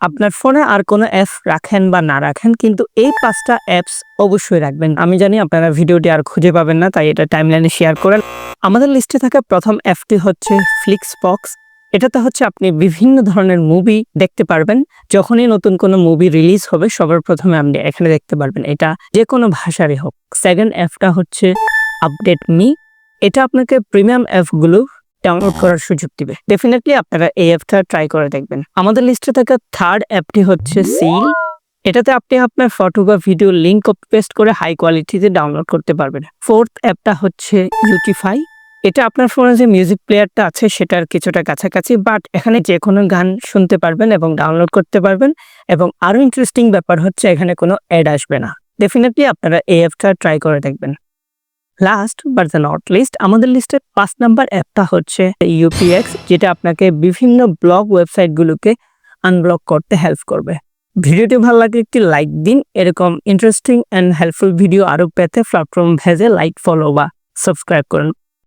আপনার ফোনে আর কোনো অ্যাপ রাখেন বা না রাখেন, কিন্তু এই 5টা অ্যাপস অবশ্যই রাখবেন। আমি জানি আপনারা ভিডিওটি আর খুঁজে পাবেন না, তাই এটা টাইমলাইনে শেয়ার করেন। আমাদের লিস্টে থাকা প্রথম অ্যাপটি হচ্ছে ফ্লিক্সবক্স। এটাতে হচ্ছে আপনি বিভিন্ন ধরনের মুভি দেখতে পারবেন। যখনই নতুন কোনো মুভি রিলিজ হবে সবার প্রথমে আপনি এখানে দেখতে পারবেন, এটা যে কোনো ভাষারই হোক। সেকেন্ড অ্যাপটা হচ্ছে আপডেট মি। এটা আপনাকে প্রিমিয়াম অ্যাপগুলো ডাউনলোড করার সুযোগ দিবে। ডেফিনেটলি আপনারা এই অ্যাপটা ট্রাই করে দেখবেন। আমাদের লিস্টে থাকা থার্ড অ্যাপটি হচ্ছে সিল। এটাতে আপনি আপনার ফটো বা ভিডিও লিঙ্ক কপি পেস্ট করে হাই কোয়ালিটিতে ডাউনলোড করতে পারবেন। ফোর্থ অ্যাপটা হচ্ছে ইউটিফাই। এটা আপনার ফোনে যে মিউজিক প্লেয়ারটা আছে সেটার কিছুটা কাছাকাছি, বাট এখানে যে কোনো গান শুনতে পারবেন এবং ডাউনলোড করতে পারবেন। এবং আরও ইন্টারেস্টিং ব্যাপার হচ্ছে এখানে কোনো অ্যাড আসবে না। ডেফিনেটলি আপনারা এই অ্যাপটা ট্রাই করে দেখবেন। Last but the not list, আমাদের লিস্টের 5 নাম্বার অ্যাপটা হচ্ছে ইউপিএক্স, যেটা আপনাকে বিভিন্ন ব্লগ ওয়েবসাইটগুলোকে আনব্লক করতে হেল্প করবে। ভিডিওটি ভালো লাগলে একটি লাইক দিন। এরকম ইন্টারেস্টিং অ্যান্ড হেল্পফুল ভিডিও আরও পেতে প্ল্যাটফর্ম ভেজে লাইক, ফলো বা সাবস্ক্রাইব করুন।